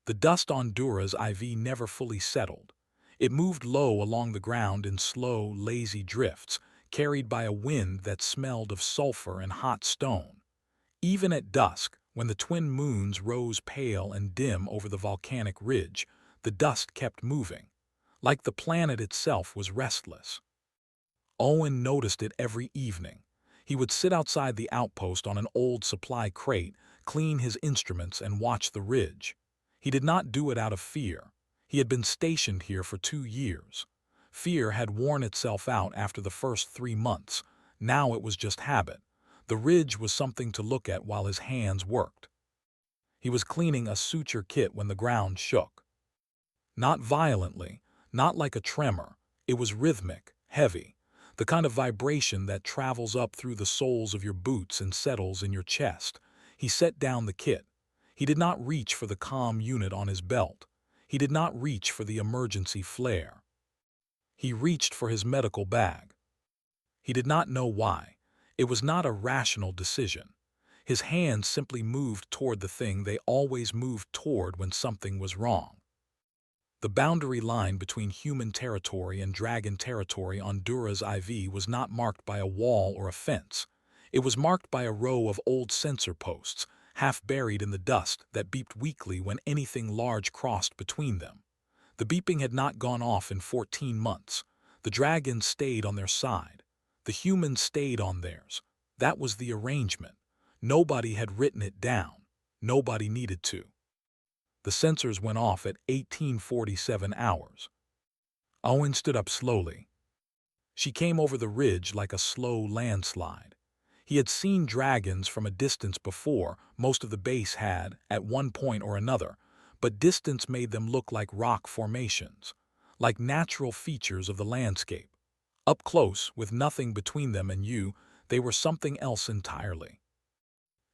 The dust on Dura's IV never fully settled. It moved low along the ground in slow, lazy drifts, carried by a wind that smelled of sulfur and hot stone. Even at dusk, when the twin moons rose pale and dim over the volcanic ridge, the dust kept moving, like the planet itself was restless. Owen noticed it every evening. He would sit outside the outpost on an old supply crate, clean his instruments, and watch the ridge. He did not do it out of fear. He had been stationed here for 2 years. Fear had worn itself out after the first 3 months. Now it was just habit. The ridge was something to look at while his hands worked. He was cleaning a suture kit when the ground shook. Not violently, not like a tremor. It was rhythmic, heavy, the kind of vibration that travels up through the soles of your boots and settles in your chest. He set down the kit. He did not reach for the comm unit on his belt. He did not reach for the emergency flare. He reached for his medical bag. He did not know why. It was not a rational decision. His hands simply moved toward the thing they always moved toward when something was wrong. The boundary line between human territory and dragon territory on Dura's IV was not marked by a wall or a fence. It was marked by a row of old sensor posts, half buried in the dust, that beeped weakly when anything large crossed between them. The beeping had not gone off in 14 months. The dragons stayed on their side. The humans stayed on theirs. That was the arrangement. Nobody had written it down. Nobody needed to. The sensors went off at 1847 hours. Owen stood up slowly. She came over the ridge like a slow landslide. He had seen dragons from a distance before. Most of the base had, at one point or another, but distance made them look like rock formations, like natural features of the landscape. Up close, with nothing between them and you, they were something else entirely.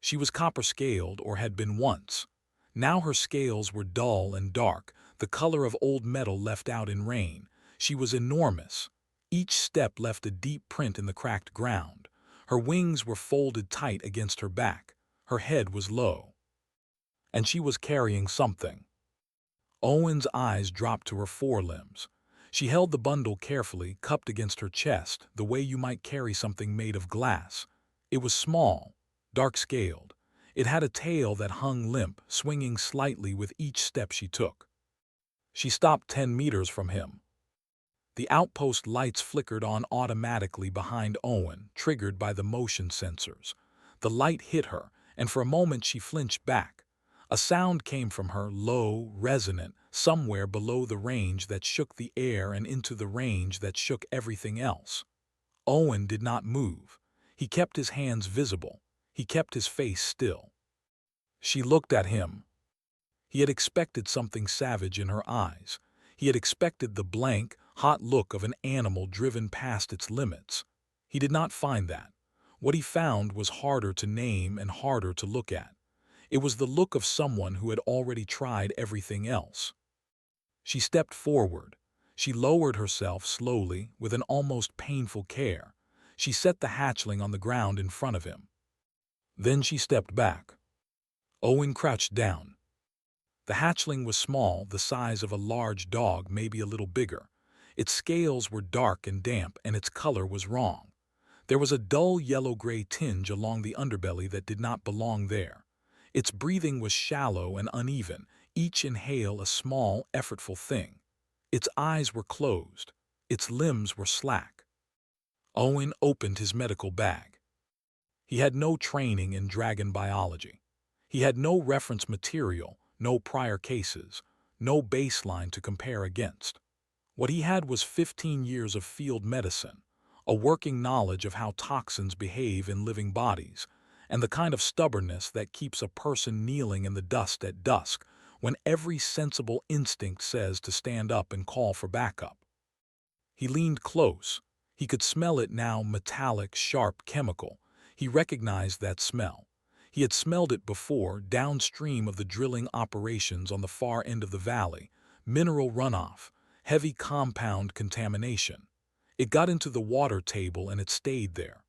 She was copper-scaled, or had been once. Now her scales were dull and dark, the color of old metal left out in rain. She was enormous. Each step left a deep print in the cracked ground. Her wings were folded tight against her back. Her head was low. And she was carrying something. Owen's eyes dropped to her forelimbs. She held the bundle carefully, cupped against her chest, the way you might carry something made of glass. It was small, dark-scaled. It had a tail that hung limp, swinging slightly with each step she took. She stopped 10 meters from him. The outpost lights flickered on automatically behind Owen, triggered by the motion sensors. The light hit her, and for a moment she flinched back. A sound came from her, low, resonant, somewhere below the range that shook the air and into the range that shook everything else. Owen did not move. He kept his hands visible. He kept his face still. She looked at him. He had expected something savage in her eyes. He had expected the blank, hot look of an animal driven past its limits. He did not find that. What he found was harder to name and harder to look at. It was the look of someone who had already tried everything else. She stepped forward. She lowered herself slowly, with an almost painful care. She set the hatchling on the ground in front of him. Then she stepped back. Owen crouched down. The hatchling was small, the size of a large dog, maybe a little bigger. Its scales were dark and damp, and its color was wrong. There was a dull yellow-gray tinge along the underbelly that did not belong there. Its breathing was shallow and uneven, each inhale a small, effortful thing. Its eyes were closed. Its limbs were slack. Owen opened his medical bag. He had no training in dragon biology. He had no reference material, no prior cases, no baseline to compare against. What he had was 15 years of field medicine, a working knowledge of how toxins behave in living bodies, and the kind of stubbornness that keeps a person kneeling in the dust at dusk when every sensible instinct says to stand up and call for backup. He leaned close. He could smell it now, metallic, sharp, chemical. He recognized that smell. He had smelled it before, downstream of the drilling operations on the far end of the valley. Mineral runoff, heavy compound contamination. It got into the water table and it stayed there.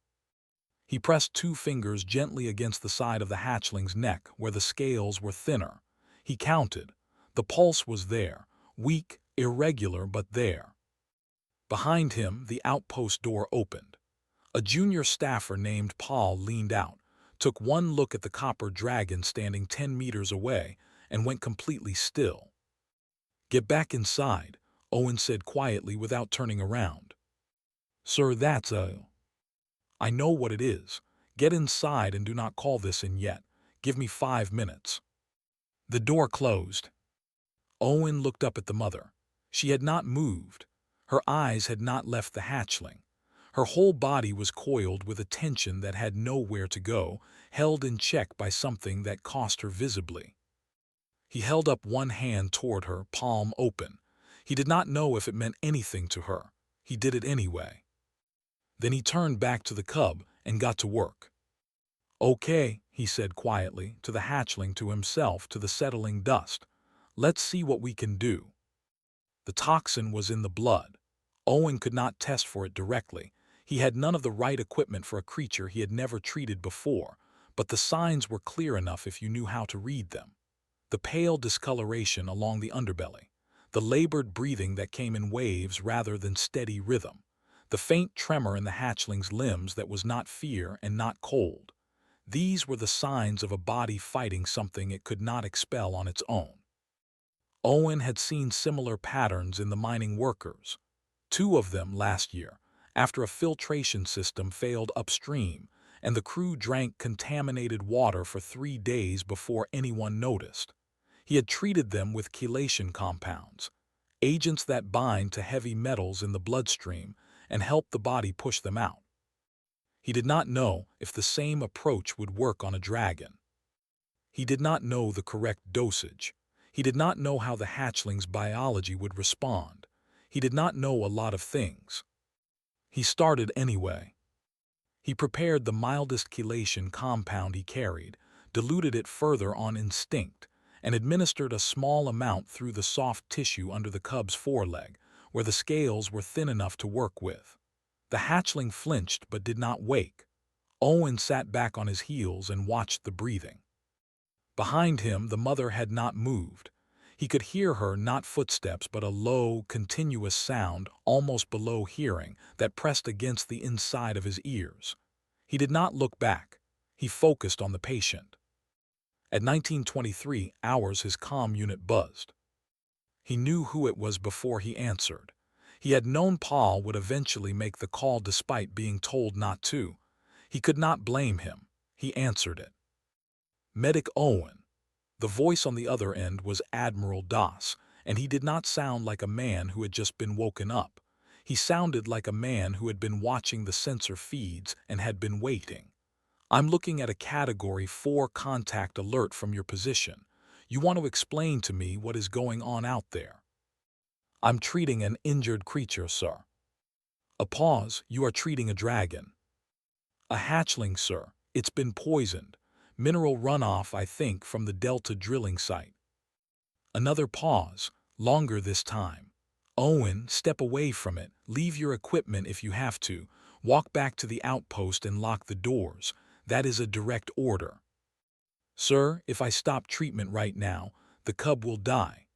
He pressed 2 fingers gently against the side of the hatchling's neck where the scales were thinner. He counted. The pulse was there, weak, irregular, but there. Behind him, the outpost door opened. A junior staffer named Paul leaned out, took one look at the copper dragon standing 10 meters away, and went completely still. "Get back inside," Owen said quietly without turning around. "Sir, that's a—" "I know what it is. Get inside and do not call this in yet. Give me 5 minutes." The door closed. Owen looked up at the mother. She had not moved. Her eyes had not left the hatchling. Her whole body was coiled with a tension that had nowhere to go, held in check by something that cost her visibly. He held up one hand toward her, palm open. He did not know if it meant anything to her. He did it anyway. Then he turned back to the cub and got to work. "Okay," he said quietly, to the hatchling, to himself, to the settling dust. "Let's see what we can do." The toxin was in the blood. Owen could not test for it directly. He had none of the right equipment for a creature he had never treated before, but the signs were clear enough if you knew how to read them. The pale discoloration along the underbelly, the labored breathing that came in waves rather than steady rhythm, the faint tremor in the hatchling's limbs that was not fear and not cold. These were the signs of a body fighting something it could not expel on its own. Owen had seen similar patterns in the mining workers. 2 of them last year, after a filtration system failed upstream, and the crew drank contaminated water for 3 days before anyone noticed. He had treated them with chelation compounds, agents that bind to heavy metals in the bloodstream and help the body push them out. He did not know if the same approach would work on a dragon. He did not know the correct dosage. He did not know how the hatchling's biology would respond. He did not know a lot of things. He started anyway. He prepared the mildest chelation compound he carried, diluted it further on instinct, and administered a small amount through the soft tissue under the cub's foreleg, where the scales were thin enough to work with. The hatchling flinched but did not wake. Owen sat back on his heels and watched the breathing. Behind him, the mother had not moved. He could hear her, not footsteps, but a low, continuous sound, almost below hearing, that pressed against the inside of his ears. He did not look back. He focused on the patient. At 1923 hours, his comm unit buzzed. He knew who it was before he answered. He had known Paul would eventually make the call despite being told not to. He could not blame him. He answered it. "Medic Owen." The voice on the other end was Admiral Das, and he did not sound like a man who had just been woken up. He sounded like a man who had been watching the sensor feeds and had been waiting. "I'm looking at a Category 4 contact alert from your position. You want to explain to me what is going on out there?" "I'm treating an injured creature, sir." A pause. "You are treating a dragon." "A hatchling, sir. It's been poisoned. Mineral runoff, I think, from the Delta drilling site." Another pause, longer this time. "Owen, step away from it. Leave your equipment if you have to. Walk back to the outpost and lock the doors. That is a direct order." "Sir, if I stop treatment right now, the cub will die.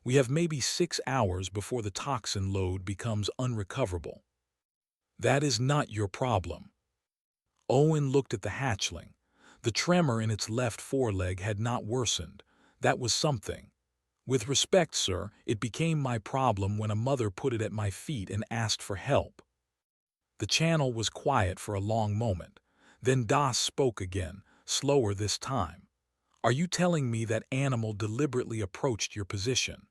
We have maybe 6 hours before the toxin load becomes unrecoverable." "That is not your problem." Owen looked at the hatchling. The tremor in its left foreleg had not worsened. That was something. "With respect, sir, it became my problem when a mother put it at my feet and asked for help." The channel was quiet for a long moment. Then Das spoke again, slower this time. "Are you telling me that animal deliberately approached your position?"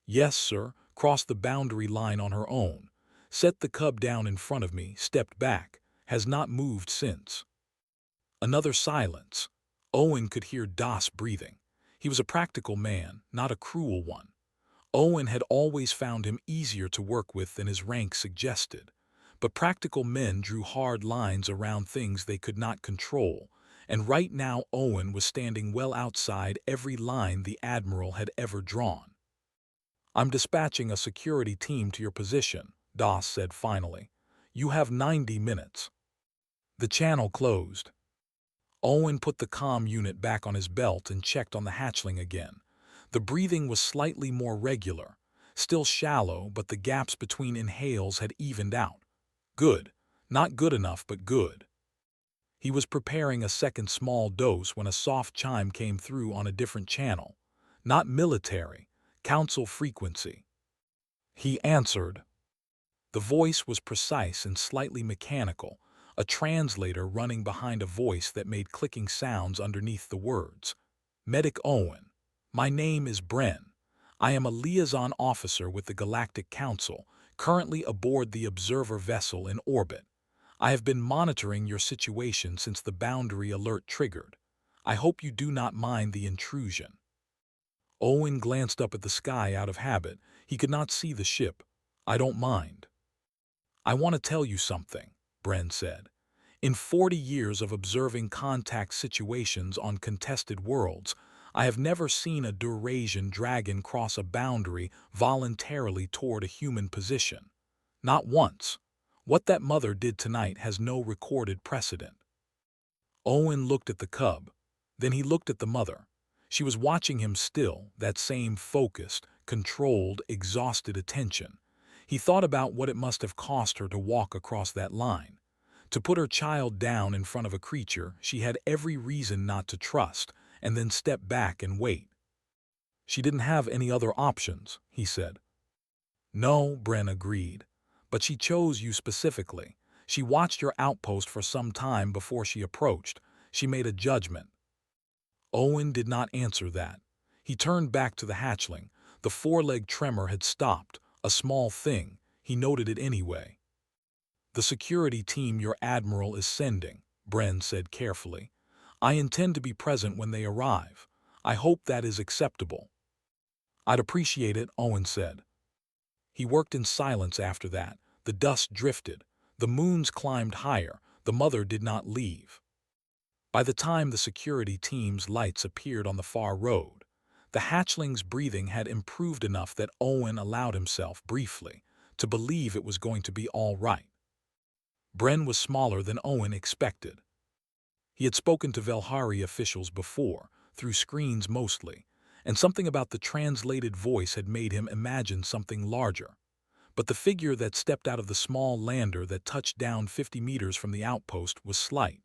"Yes, sir. Crossed the boundary line on her own. Set the cub down in front of me, stepped back. Has not moved since." Another silence. Owen could hear Das breathing. He was a practical man, not a cruel one. Owen had always found him easier to work with than his rank suggested. But practical men drew hard lines around things they could not control, and right now Owen was standing well outside every line the Admiral had ever drawn. "I'm dispatching a security team to your position," Das said finally. "You have 90 minutes." The channel closed. Owen put the comm unit back on his belt and checked on the hatchling again. The breathing was slightly more regular, still shallow, but the gaps between inhales had evened out. Good. Not good enough, but good. He was preparing a second small dose when a soft chime came through on a different channel. Not military, council frequency. He answered. The voice was precise and slightly mechanical, a translator running behind a voice that made clicking sounds underneath the words. Medic Owen. My name is Bren. I am a liaison officer with the Galactic Council, currently aboard the observer vessel in orbit. I have been monitoring your situation since the boundary alert triggered. I hope you do not mind the intrusion. Owen glanced up at the sky out of habit. He could not see the ship. I don't mind. I want to tell you something, Bren said. In 40 years of observing contact situations on contested worlds, I have never seen a Durasian dragon cross a boundary voluntarily toward a human position. Not once. What that mother did tonight has no recorded precedent. Owen looked at the cub. Then he looked at the mother. She was watching him still, that same focused, controlled, exhausted attention. He thought about what it must have cost her to walk across that line. To put her child down in front of a creature she had every reason not to trust, and then step back and wait. She didn't have any other options, he said. No, Bren agreed. But she chose you specifically. She watched your outpost for some time before she approached. She made a judgment. Owen did not answer that. He turned back to the hatchling. The foreleg tremor had stopped, a small thing. He noted it anyway. The security team your admiral is sending, Bren said carefully. I intend to be present when they arrive. I hope that is acceptable. I'd appreciate it, Owen said. He worked in silence after that. The dust drifted. The moons climbed higher. The mother did not leave. By the time the security team's lights appeared on the far road, the hatchling's breathing had improved enough that Owen allowed himself, briefly, to believe it was going to be all right. Bren was smaller than Owen expected. He had spoken to Velhari officials before, through screens mostly, and something about the translated voice had made him imagine something larger. But the figure that stepped out of the small lander that touched down 50 meters from the outpost was slight,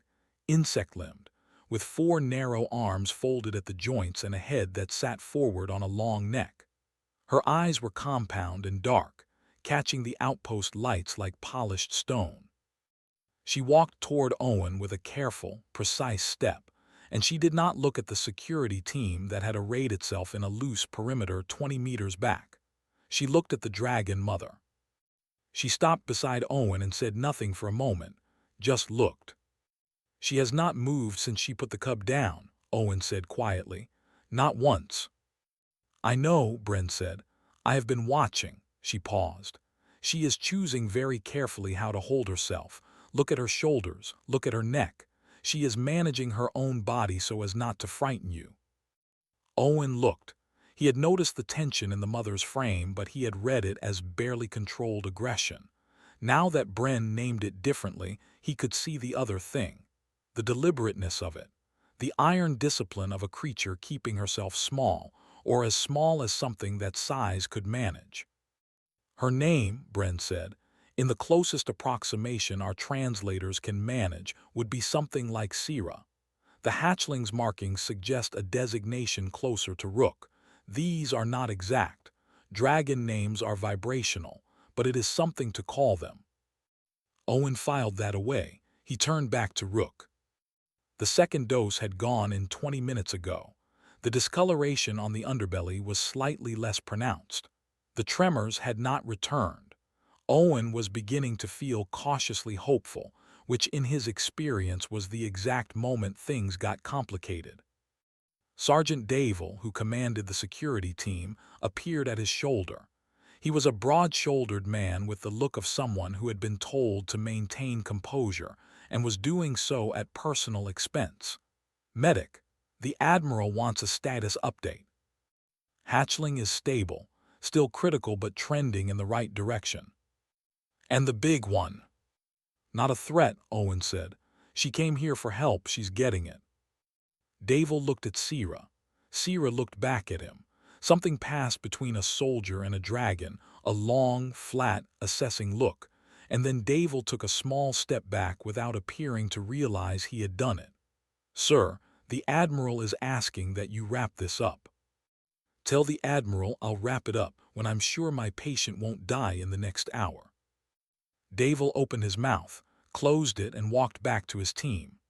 insect-limbed, with 4 narrow arms folded at the joints and a head that sat forward on a long neck. Her eyes were compound and dark, catching the outpost lights like polished stone. She walked toward Owen with a careful, precise step, and she did not look at the security team that had arrayed itself in a loose perimeter 20 meters back. She looked at the dragon mother. She stopped beside Owen and said nothing for a moment, just looked. She has not moved since she put the cub down, Owen said quietly. Not once. I know, Bren said. I have been watching. She paused. She is choosing very carefully how to hold herself. Look at her shoulders, look at her neck. She is managing her own body so as not to frighten you. Owen looked. He had noticed the tension in the mother's frame, but he had read it as barely controlled aggression. Now that Bren named it differently, he could see the other thing. The deliberateness of it. The iron discipline of a creature keeping herself small, or as small as something that size could manage. Her name, Bren said, in the closest approximation our translators can manage, would be something like Sira. The hatchling's markings suggest a designation closer to Rook. These are not exact. Dragon names are vibrational, but it is something to call them. Owen filed that away. He turned back to Rook. The second dose had gone in 20 minutes ago. The discoloration on the underbelly was slightly less pronounced. The tremors had not returned. Owen was beginning to feel cautiously hopeful, which in his experience was the exact moment things got complicated. Sergeant Davil, who commanded the security team, appeared at his shoulder. He was a broad-shouldered man with the look of someone who had been told to maintain composure and was doing so at personal expense. Medic, the Admiral wants a status update. Hatchling is stable, still critical but trending in the right direction. And the big one. Not a threat, Owen said. She came here for help, she's getting it. Davil looked at Sira. Sira looked back at him. Something passed between a soldier and a dragon, a long, flat, assessing look, and then Davil took a small step back without appearing to realize he had done it. "Sir, the Admiral is asking that you wrap this up." "Tell the Admiral I'll wrap it up when I'm sure my patient won't die in the next hour." Davil opened his mouth, closed it, and walked back to his team.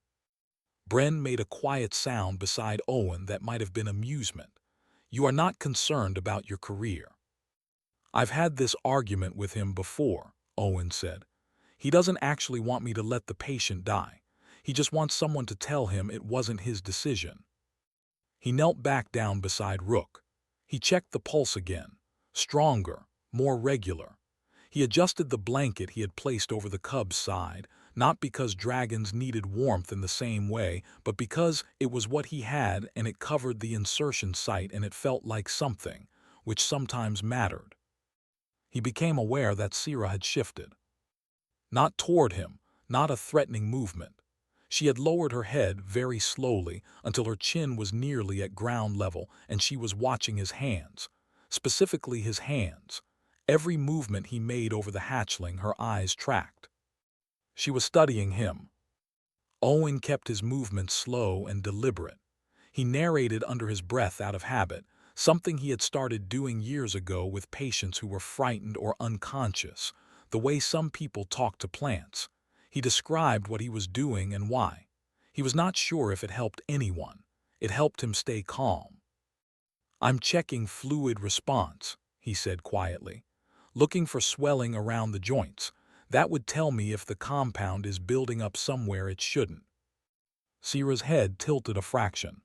Bren made a quiet sound beside Owen that might have been amusement. "You are not concerned about your career." "I've had this argument with him before," Owen said. "He doesn't actually want me to let the patient die. He just wants someone to tell him it wasn't his decision." He knelt back down beside Rook. He checked the pulse again. Stronger, more regular. He adjusted the blanket he had placed over the cub's side, not because dragons needed warmth in the same way, but because it was what he had and it covered the insertion site and it felt like something, which sometimes mattered. He became aware that Sira had shifted. Not toward him, not a threatening movement. She had lowered her head very slowly until her chin was nearly at ground level, and she was watching his hands, specifically his hands. Every movement he made over the hatchling, her eyes tracked. She was studying him. Owen kept his movements slow and deliberate. He narrated under his breath out of habit, something he had started doing years ago with patients who were frightened or unconscious, the way some people talk to plants. He described what he was doing and why. He was not sure if it helped anyone. It helped him stay calm. "I'm checking fluid response," he said quietly. "Looking for swelling around the joints. That would tell me if the compound is building up somewhere it shouldn't." Sira's head tilted a fraction.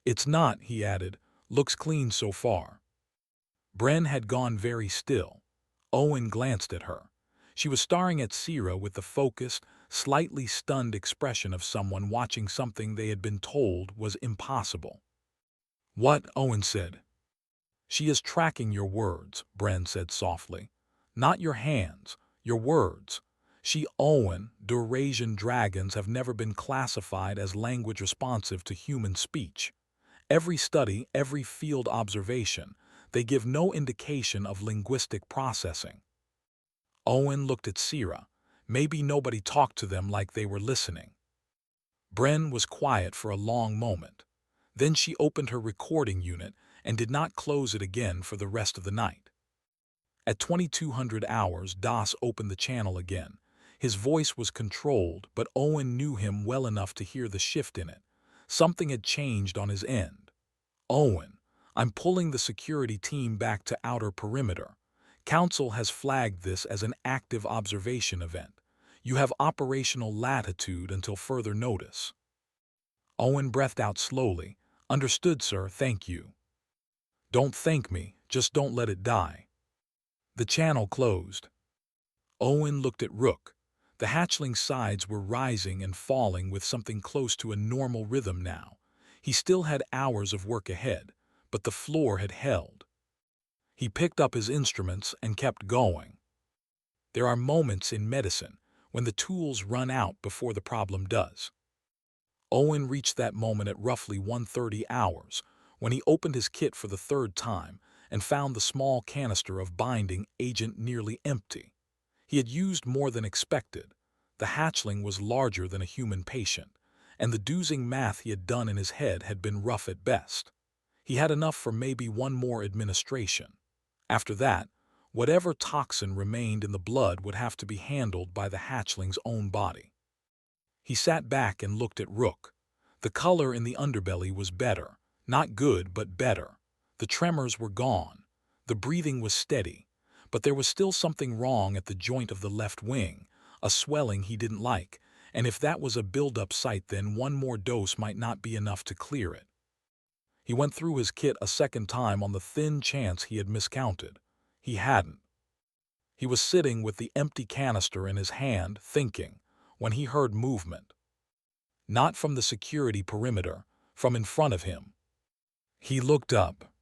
"It's not," he added. "Looks clean so far." Bren had gone very still. Owen glanced at her. She was staring at Sira with the focused, slightly stunned expression of someone watching something they had been told was impossible. "What?" Owen said. "She is tracking your words," Bren said softly. "Not your hands, your words. Owen, Eurasian dragons have never been classified as language responsive to human speech. Every study, every field observation, they give no indication of linguistic processing." Owen looked at Sira. Maybe nobody talked to them like they were listening. Bren was quiet for a long moment. Then she opened her recording unit and did not close it again for the rest of the night. At 2200 hours, Das opened the channel again. His voice was controlled, but Owen knew him well enough to hear the shift in it. Something had changed on his end. "Owen, I'm pulling the security team back to outer perimeter. Council has flagged this as an active observation event. You have operational latitude until further notice." Owen breathed out slowly. "Understood, sir, thank you." "Don't thank me, just don't let it die." The channel closed. Owen looked at Rook. The hatchling sides were rising and falling with something close to a normal rhythm now. He still had hours of work ahead, but the floor had held. He picked up his instruments and kept going. There are moments in medicine when the tools run out before the problem does. Owen reached that moment at roughly 1:30 hours, when he opened his kit for the third time and found the small canister of binding agent nearly empty. He had used more than expected. The hatchling was larger than a human patient, and the doozing math he had done in his head had been rough at best. He had enough for maybe one more administration. After that, whatever toxin remained in the blood would have to be handled by the hatchling's own body. He sat back and looked at Rook. The color in the underbelly was better. Not good, but better. The tremors were gone. The breathing was steady. But there was still something wrong at the joint of the left wing, a swelling he didn't like, and if that was a build-up site, then one more dose might not be enough to clear it. He went through his kit a second time on the thin chance he had miscounted. He hadn't. He was sitting with the empty canister in his hand, thinking, when he heard movement. Not from the security perimeter, from in front of him. He looked up.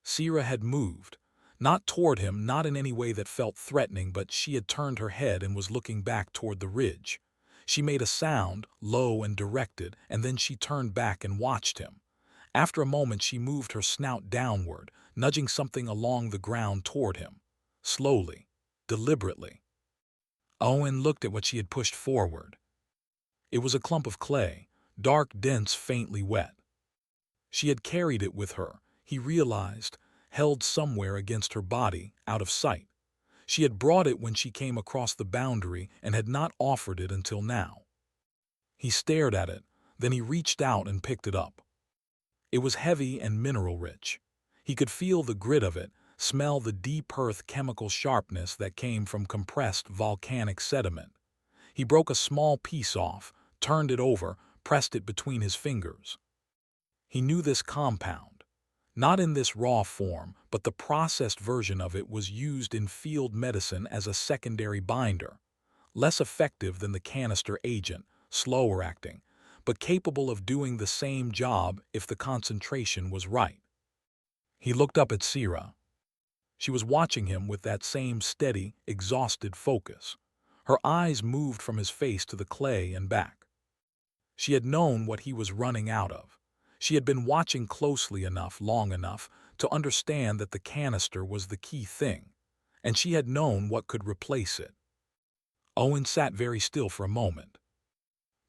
Sira had moved. Not toward him, not in any way that felt threatening, but she had turned her head and was looking back toward the ridge. She made a sound, low and directed, and then she turned back and watched him. After a moment, she moved her snout downward, nudging something along the ground toward him. Slowly, deliberately. Owen looked at what she had pushed forward. It was a clump of clay, dark, dense, faintly wet. She had carried it with her, he realized, held somewhere against her body, out of sight. She had brought it when she came across the boundary and had not offered it until now. He stared at it, then he reached out and picked it up. It was heavy and mineral-rich. He could feel the grit of it, smell the deep earth chemical sharpness that came from compressed volcanic sediment. He broke a small piece off, turned it over, pressed it between his fingers. He knew this compound. Not in this raw form, but the processed version of it was used in field medicine as a secondary binder. Less effective than the canister agent, slower acting, but capable of doing the same job if the concentration was right. He looked up at Sira. She was watching him with that same steady, exhausted focus. Her eyes moved from his face to the clay and back. She had known what he was running out of. She had been watching closely enough, long enough, to understand that the canister was the key thing, and she had known what could replace it. Owen sat very still for a moment.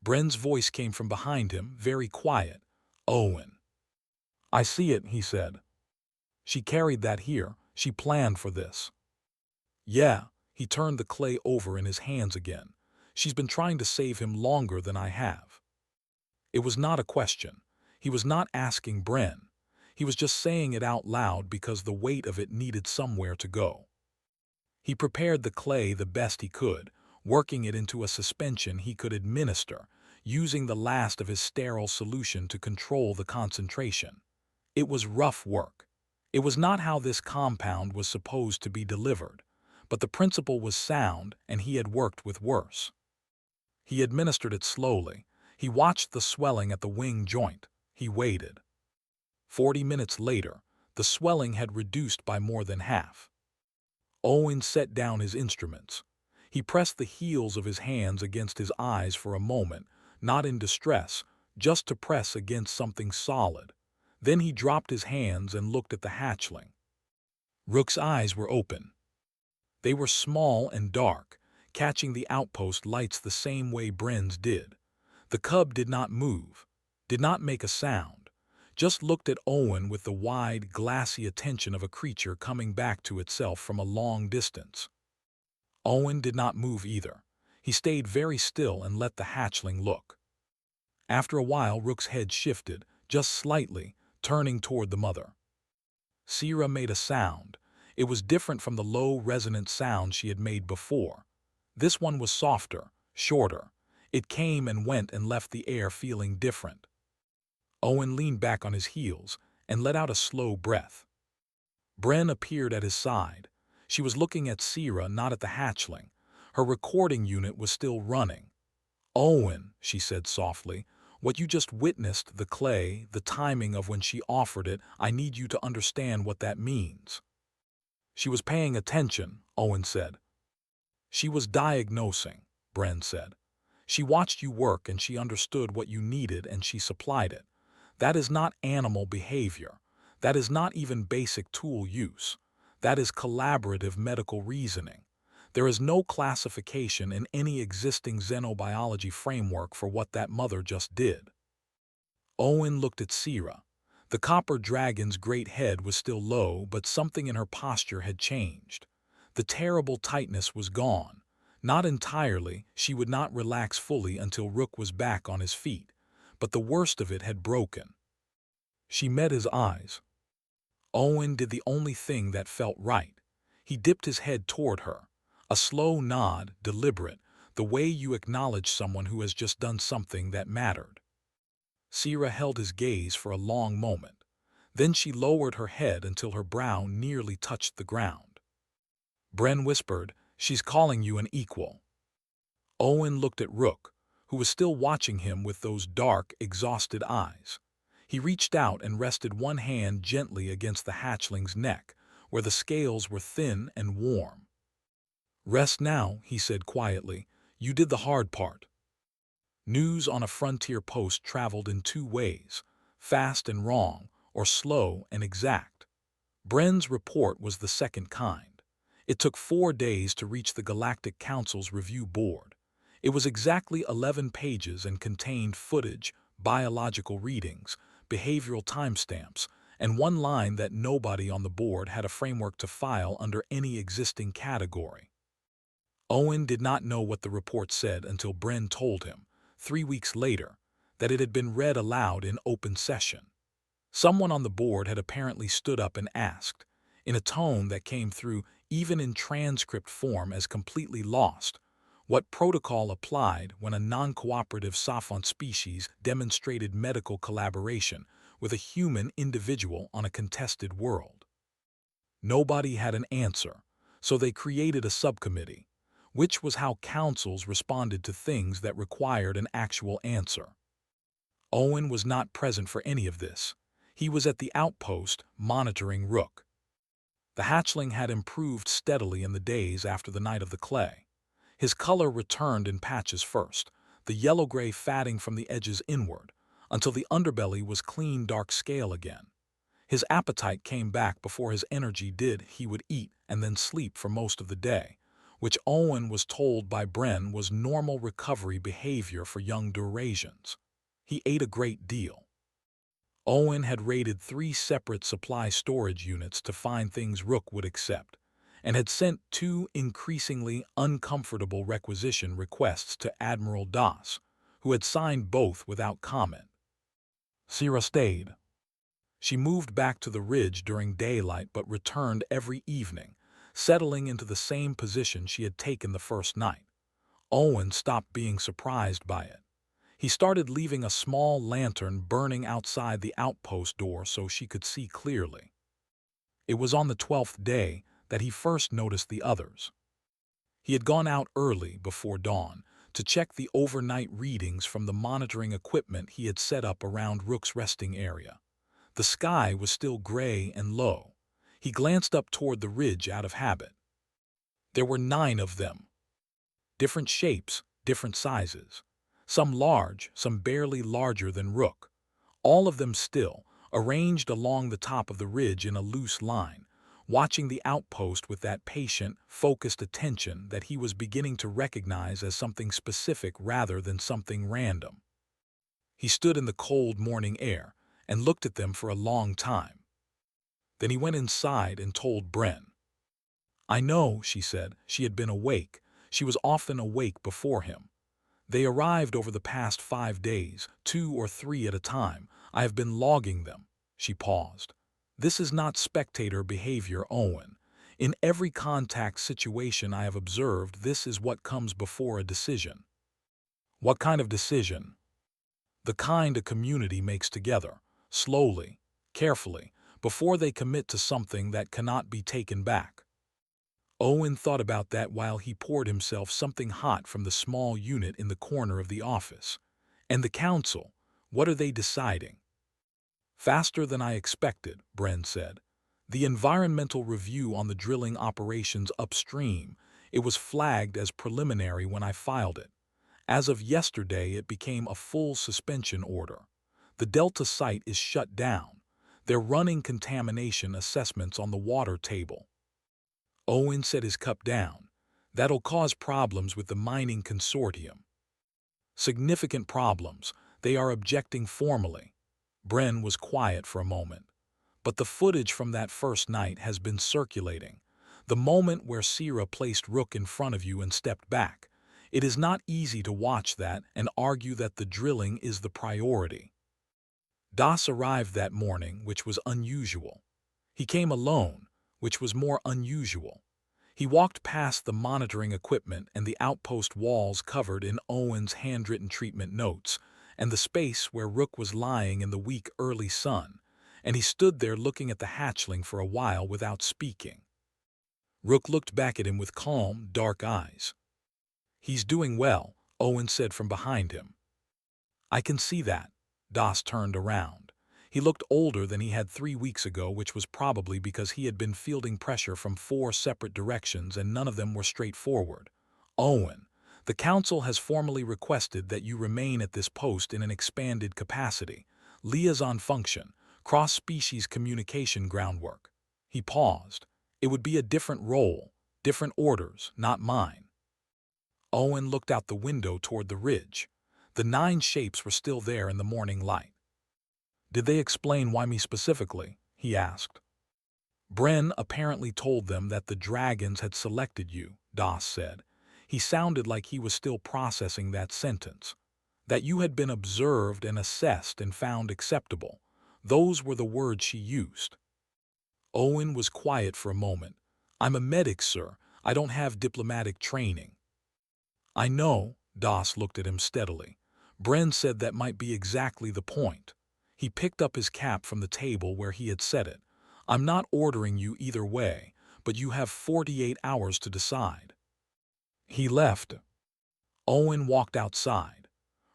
Bren's voice came from behind him, very quiet. "Owen." "I see it," he said. "She carried that here. She planned for this." "Yeah." He turned the clay over in his hands again. "She's been trying to save him longer than I have." It was not a question. He was not asking Bren. He was just saying it out loud because the weight of it needed somewhere to go. He prepared the clay the best he could, working it into a suspension he could administer, using the last of his sterile solution to control the concentration. It was rough work. It was not how this compound was supposed to be delivered, but the principle was sound and he had worked with worse. He administered it slowly. He watched the swelling at the wing joint. He waited. 40 minutes later, the swelling had reduced by more than half. Owen set down his instruments. He pressed the heels of his hands against his eyes for a moment, not in distress, just to press against something solid. Then he dropped his hands and looked at the hatchling. Rook's eyes were open. They were small and dark, catching the outpost lights the same way Bren's did. The cub did not move, did not make a sound, just looked at Owen with the wide, glassy attention of a creature coming back to itself from a long distance. Owen did not move either. He stayed very still and let the hatchling look. After a while, Rook's head shifted, just slightly, turning toward the mother. Sira made a sound. It was different from the low, resonant sound she had made before. This one was softer, shorter. It came and went and left the air feeling different. Owen leaned back on his heels and let out a slow breath. Bren appeared at his side. She was looking at Sira, not at the hatchling. Her recording unit was still running. "Owen," she said softly, "what you just witnessed, the clay, the timing of when she offered it, I need you to understand what that means." "She was paying attention," Owen said. "She was diagnosing," Bren said. "She watched you work and she understood what you needed and she supplied it. That is not animal behavior. That is not even basic tool use. That is collaborative medical reasoning. There is no classification in any existing xenobiology framework for what that mother just did." Owen looked at Sira. The copper dragon's great head was still low, but something in her posture had changed. The terrible tightness was gone. Not entirely, she would not relax fully until Rook was back on his feet, but the worst of it had broken. She met his eyes. Owen did the only thing that felt right. He dipped his head toward her. A slow nod, deliberate, the way you acknowledge someone who has just done something that mattered. Sira held his gaze for a long moment. Then she lowered her head until her brow nearly touched the ground. Bren whispered, "She's calling you an equal." Owen looked at Rook, who was still watching him with those dark, exhausted eyes. He reached out and rested one hand gently against the hatchling's neck, where the scales were thin and warm. "Rest now," he said quietly. "You did the hard part." News on a frontier post traveled in two ways: fast and wrong, or slow and exact. Bren's report was the second kind. It took 4 days to reach the Galactic Council's review board. It was exactly 11 pages and contained footage, biological readings, behavioral timestamps, and one line that nobody on the board had a framework to file under any existing category. Owen did not know what the report said until Bren told him, 3 weeks later, that it had been read aloud in open session. Someone on the board had apparently stood up and asked, in a tone that came through even in transcript form as completely lost, what protocol applied when a non-cooperative savant species demonstrated medical collaboration with a human individual on a contested world. Nobody had an answer, so they created a subcommittee, which was how councils responded to things that required an actual answer. Owen was not present for any of this. He was at the outpost monitoring Rook. The hatchling had improved steadily in the days after the Night of the Clay. His color returned in patches first, the yellow-gray fatting from the edges inward, until the underbelly was clean dark scale again. His appetite came back before his energy did. He would eat and then sleep for most of the day, which Owen was told by Bren was normal recovery behavior for young Eurasians. He ate a great deal. Owen had raided 3 separate supply storage units to find things Rook would accept, and had sent 2 increasingly uncomfortable requisition requests to Admiral Das, who had signed both without comment. Syrah stayed. She moved back to the ridge during daylight but returned every evening, settling into the same position she had taken the first night. Owen stopped being surprised by it. He started leaving a small lantern burning outside the outpost door so she could see clearly. It was on the 12th day that he first noticed the others. He had gone out early before dawn to check the overnight readings from the monitoring equipment he had set up around Rook's resting area. The sky was still gray and low. He glanced up toward the ridge out of habit. There were 9 of them. Different shapes, different sizes. Some large, some barely larger than Rook. All of them still, arranged along the top of the ridge in a loose line, watching the outpost with that patient, focused attention that he was beginning to recognize as something specific rather than something random. He stood in the cold morning air and looked at them for a long time. Then he went inside and told Bren. "I know," she said. She had been awake. She was often awake before him. "They arrived over the past 5 days, 2 or 3 at a time. I have been logging them." She paused. "This is not spectator behavior, Owen. In every contact situation I have observed, this is what comes before a decision." "What kind of decision?" "The kind a community makes together, slowly, carefully, before they commit to something that cannot be taken back." Owen thought about that while he poured himself something hot from the small unit in the corner of the office. "And the council, what are they deciding?" "Faster than I expected," Bren said. "The environmental review on the drilling operations upstream, it was flagged as preliminary when I filed it. As of yesterday, it became a full suspension order. The Delta site is shut down. They're running contamination assessments on the water table." Owen set his cup down. "That'll cause problems with the mining consortium." "Significant problems. They are objecting formally." Bren was quiet for a moment. "But the footage from that first night has been circulating. The moment where Syrah placed Rook in front of you and stepped back. It is not easy to watch that and argue that the drilling is the priority." Das arrived that morning, which was unusual. He came alone, which was more unusual. He walked past the monitoring equipment and the outpost walls covered in Owen's handwritten treatment notes, and the space where Rook was lying in the weak early sun, and he stood there looking at the hatchling for a while without speaking. Rook looked back at him with calm, dark eyes. "He's doing well," Owen said from behind him. "I can see that." Das turned around. He looked older than he had 3 weeks ago, which was probably because he had been fielding pressure from 4 separate directions and none of them were straightforward. "Owen, the council has formally requested that you remain at this post in an expanded capacity. liaison function, cross-species communication groundwork. He paused. It would be a different role, different orders, not mine. Owen looked out the window toward the ridge. The 9 shapes were still there in the morning light. Did they explain why me specifically? He asked. Bren apparently told them that the dragons had selected you, Das said. He sounded like he was still processing that sentence. That you had been observed and assessed and found acceptable. Those were the words she used. Owen was quiet for a moment. I'm a medic, sir. I don't have diplomatic training. I know, Das looked at him steadily. Bren said that might be exactly the point. He picked up his cap from the table where he had set it. I'm not ordering you either way, but you have 48 hours to decide. He left. Owen walked outside.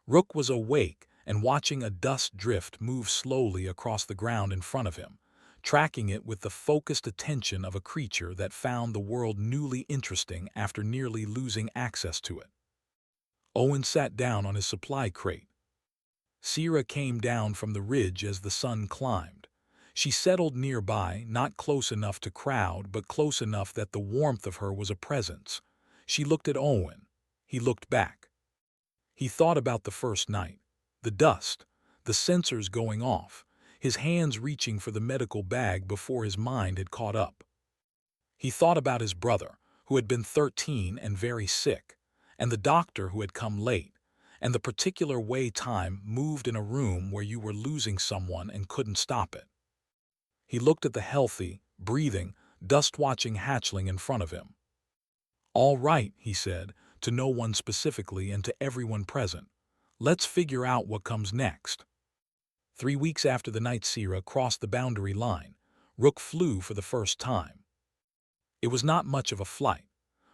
Rook was awake and watching a dust drift move slowly across the ground in front of him, tracking it with the focused attention of a creature that found the world newly interesting after nearly losing access to it. Owen sat down on his supply crate. Sierra came down from the ridge as the sun climbed. She settled nearby, not close enough to crowd, but close enough that the warmth of her was a presence. She looked at Owen. He looked back. He thought about the first night, the dust, the sensors going off, his hands reaching for the medical bag before his mind had caught up. He thought about his brother, who had been 13 and very sick, and the doctor who had come late, and the particular way time moved in a room where you were losing someone and couldn't stop it. He looked at the healthy, breathing, dust-watching hatchling in front of him. All right, he said, to no one specifically and to everyone present. Let's figure out what comes next. 3 weeks after the night Sierra crossed the boundary line, Rook flew for the first time. It was not much of a flight,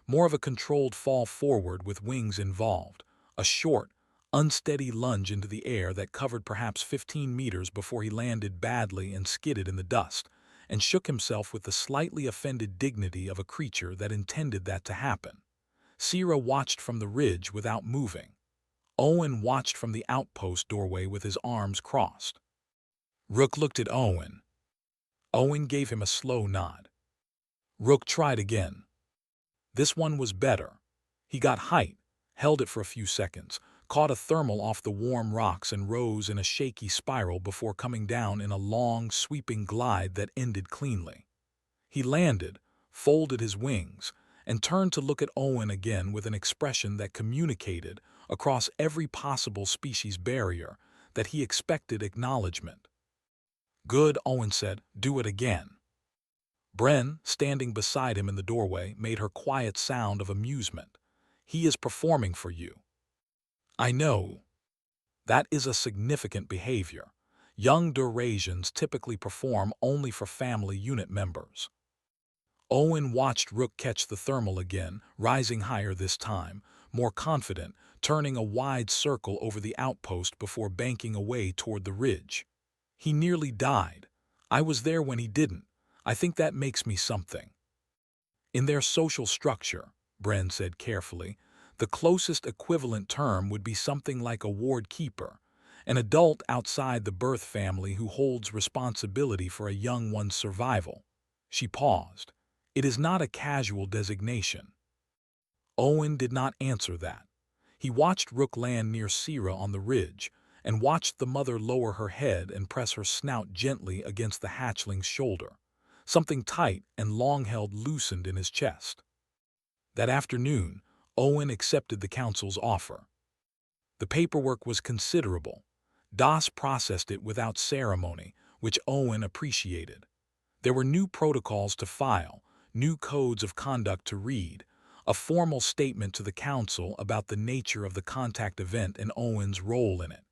more of a controlled fall forward with wings involved, a short, unsteady lunge into the air that covered perhaps 15 meters before he landed badly and skidded in the dust, and shook himself with the slightly offended dignity of a creature that intended that to happen. Sierra watched from the ridge without moving. Owen watched from the outpost doorway with his arms crossed. Rook looked at Owen. Owen gave him a slow nod. Rook tried again. This one was better. He got height, held it for a few seconds, caught a thermal off the warm rocks and rose in a shaky spiral before coming down in a long, sweeping glide that ended cleanly. He landed, folded his wings, and turned to look at Owen again with an expression that communicated, across every possible species barrier, that he expected acknowledgement. Good, Owen said, do it again. Bren, standing beside him in the doorway, made her quiet sound of amusement. He is performing for you. I know. That is a significant behavior. Young Eurasians typically perform only for family unit members. Owen watched Rook catch the thermal again, rising higher this time, more confident, turning a wide circle over the outpost before banking away toward the ridge. He nearly died. I was there when he didn't. I think that makes me something. In their social structure, Bren said carefully, the closest equivalent term would be something like a ward keeper, an adult outside the birth family who holds responsibility for a young one's survival. She paused. It is not a casual designation. Owen did not answer that. He watched Rook land near Sierra on the ridge, and watched the mother lower her head and press her snout gently against the hatchling's shoulder. Something tight and long-held loosened in his chest. That afternoon, Owen accepted the council's offer. The paperwork was considerable. Das processed it without ceremony, which Owen appreciated. There were new protocols to file, new codes of conduct to read, a formal statement to the council about the nature of the contact event and Owen's role in it.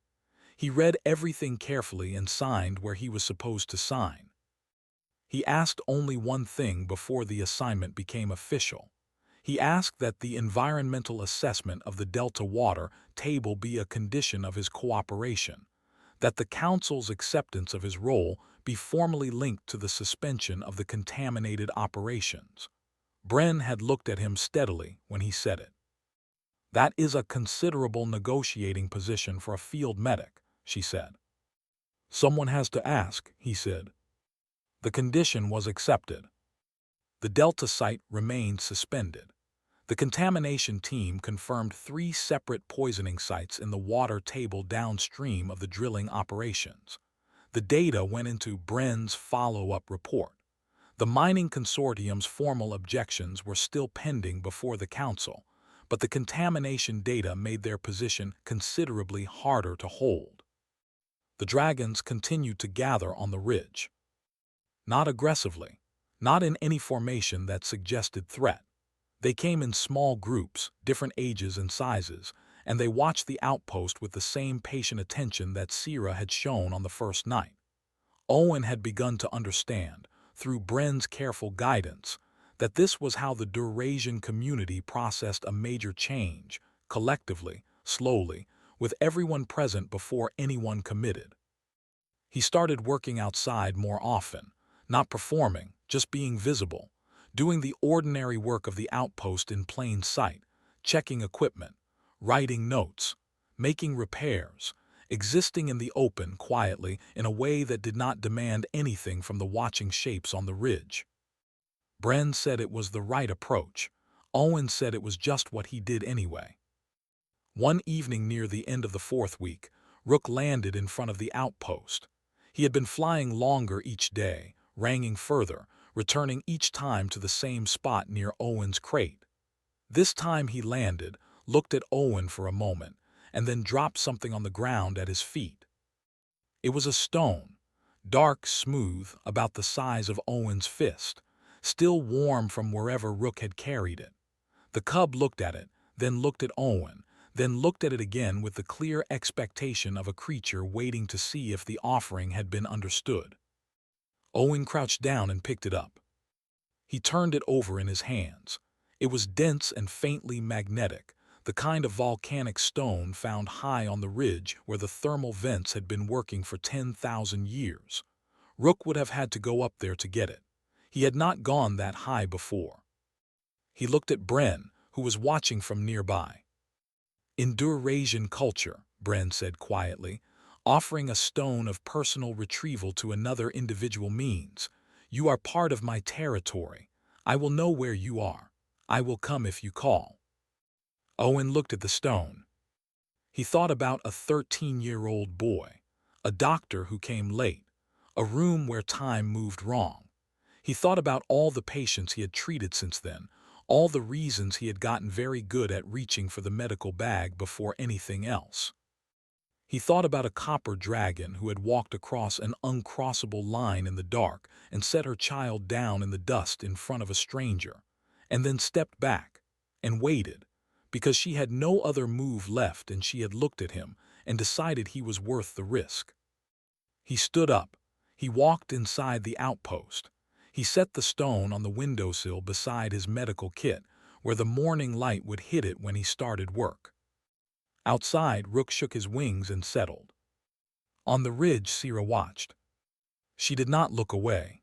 He read everything carefully and signed where he was supposed to sign. He asked only one thing before the assignment became official. He asked that the environmental assessment of the Delta water table be a condition of his cooperation, that the council's acceptance of his role be formally linked to the suspension of the contaminated operations. Bren had looked at him steadily when he said it. That is a considerable negotiating position for a field medic, she said. "Someone has to ask," he said. The condition was accepted. The Delta site remained suspended. The contamination team confirmed 3 separate poisoning sites in the water table downstream of the drilling operations. The data went into Bren's follow-up report. The mining consortium's formal objections were still pending before the council, but the contamination data made their position considerably harder to hold. The dragons continued to gather on the ridge. Not aggressively, not in any formation that suggested threat. They came in small groups, different ages and sizes, and they watched the outpost with the same patient attention that Sierra had shown on the first night. Owen had begun to understand, through Bren's careful guidance, that this was how the Durasian community processed a major change, collectively, slowly, with everyone present before anyone committed. He started working outside more often, not performing, just being visible, doing the ordinary work of the outpost in plain sight, checking equipment, writing notes, making repairs, existing in the open quietly in a way that did not demand anything from the watching shapes on the ridge. Bren said it was the right approach. Owen said it was just what he did anyway. One evening near the end of the 4th week, Rook landed in front of the outpost. He had been flying longer each day, ranging further, returning each time to the same spot near Owen's crate. This time he landed, looked at Owen for a moment, and then dropped something on the ground at his feet. It was a stone, dark, smooth, about the size of Owen's fist, still warm from wherever Rook had carried it. The cub looked at it, then looked at Owen, then looked at it again with the clear expectation of a creature waiting to see if the offering had been understood. Owen crouched down and picked it up. He turned it over in his hands. It was dense and faintly magnetic, the kind of volcanic stone found high on the ridge where the thermal vents had been working for 10,000 years. Rook would have had to go up there to get it. He had not gone that high before. He looked at Bren, who was watching from nearby. "In Durasian culture," Bren said quietly, "offering a stone of personal retrieval to another individual means, you are part of my territory. I will know where you are. I will come if you call." Owen looked at the stone. He thought about a 13-year-old boy, a doctor who came late, a room where time moved wrong. He thought about all the patients he had treated since then, all the reasons he had gotten very good at reaching for the medical bag before anything else. He thought about a copper dragon who had walked across an uncrossable line in the dark and set her child down in the dust in front of a stranger, and then stepped back and waited, because she had no other move left and she had looked at him and decided he was worth the risk. He stood up. He walked inside the outpost. He set the stone on the windowsill beside his medical kit, where the morning light would hit it when he started work. Outside, Rook shook his wings and settled. On the ridge, Sierra watched. She did not look away.